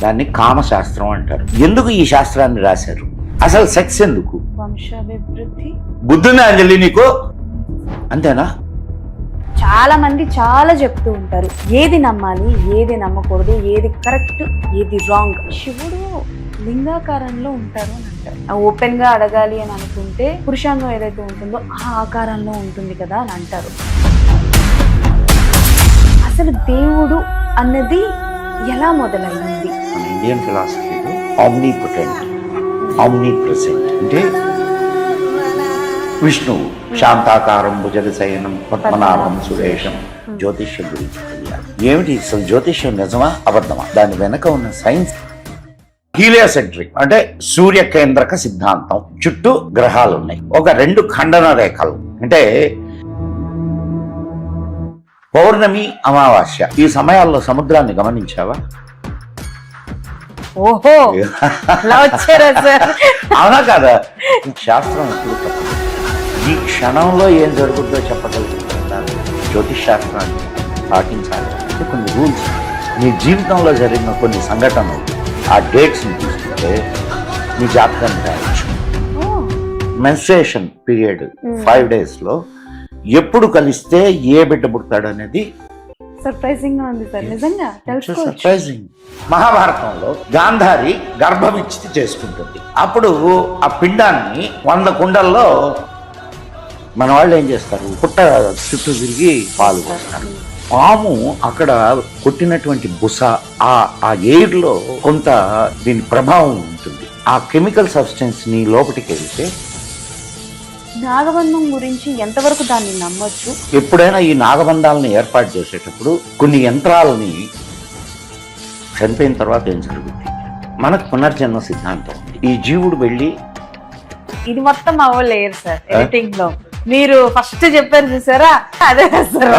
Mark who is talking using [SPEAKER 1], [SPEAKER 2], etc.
[SPEAKER 1] దాన్ని కామశాస్త్రం అంటారు. ఎందుకు ఈ శాస్త్రాన్ని రాశారు? అసలు సెక్స్ ఎందుకు?
[SPEAKER 2] వంశాభివృద్ధి.
[SPEAKER 1] బుద్ధుని అంజలి నీకు అంతేనా?
[SPEAKER 2] చాలా మంది చాలా చెప్తూ ఉంటారు, ఏది నమ్మాలి, ఏది నమ్మకూడదు, ఏది కరెక్ట్, ఏది రాంగ్. శివుడు లింగాకారంలో ఉంటారు అని అంటారు. ఓపెన్ గా అడగాలి అని అనుకుంటే పురుషాంగం ఏదైతే ఉంటుందో ఆ ఆకారంలో ఉంటుంది కదా అని అంటారు. అసలు దేవుడు అన్నది ఎలా మొదలైంది?
[SPEAKER 1] మన ఇండియన్ ఫిలాసఫీలో ఆమ్నిపోటెంట్, ఆమ్నిప్రెసెంట్ అంటే విష్ణువు శాంతాకారం భుజగశయనం పద్మనాభం సురేషం. జ్యోతిష్యం గురించి తెలియాలి. ఏమిటి అసలు జ్యోతిష్యం? నిజమా అబద్ధమా? దాని వెనక ఉన్న సైన్స్ హీలియోసెంట్రిక్ అంటే సూర్య కేంద్రక సిద్ధాంతం. చుట్టూ గ్రహాలు ఉన్నాయి, ఒక 2 ఖండన రేఖలు. అంటే పౌర్ణమి, అమావాస్య ఈ సమయాల్లో సముద్రాన్ని గమనించావా?
[SPEAKER 2] ఓహో, అలా వచ్చారా సార్?
[SPEAKER 1] అవునా కాదా? శాస్త్రం ఎప్పుడు తప్పదు. ఈ క్షణంలో ఏం జరుగుతుందో చెప్పగలుగుతుందా? జ్యోతిష్ శాస్త్రాన్ని పాటించాలి అంటే కొన్ని రూల్స్. నీ జీవితంలో జరిగిన కొన్ని సంఘటనలు ఆ డేట్స్ని తీసుకుంటే నీ జాతకాన్ని రాయొచ్చు. మెన్స్ట్రుయేషన్ పీరియడ్ 5 daysలో ఎప్పుడు కలిస్తే ఏ బిడ్డ పుడతాడు అనేది
[SPEAKER 2] సర్ప్రైజింగ్ గా ఉంది సార్. నిజంగా
[SPEAKER 1] సర్ప్రైజింగ్. మహాభారతంలో గాంధారి గర్భవిచ్ఛితి చేసుకుంటుంది. అప్పుడు ఆ పిండాన్ని 100 కుండల్లో మన వాళ్ళు ఏం చేస్తారు, పుట్ట చుట్టూ తిరిగి పాలు పోస్తారు. పాము అక్కడ కొట్టినటువంటి బుస ఆ ఎయిర్లో కొంత దీని ప్రభావం ఉంటుంది. ఆ కెమికల్ సబ్స్టెన్స్ ని లోపలికి వెళ్తే
[SPEAKER 2] నాగబంధం గురించి ఎంతవరకు దాన్ని నమ్మొచ్చు?
[SPEAKER 1] ఎప్పుడైనా ఈ నాగబంధాలను ఏర్పాటు చేసేటప్పుడు కొన్ని యంత్రాలని చనిపోయిన తర్వాత ఏం జరుగుతుంది? మనకు పునర్జన్మ సిద్ధాంతం ఉంది. ఈ జీవుడు వెళ్ళి
[SPEAKER 2] ఇది మొత్తం అవ్వలేరు సార్ ఎడిటింగ్ లో. మీరు ఫస్ట్ చెప్పారు చూసారా, అదే సార్.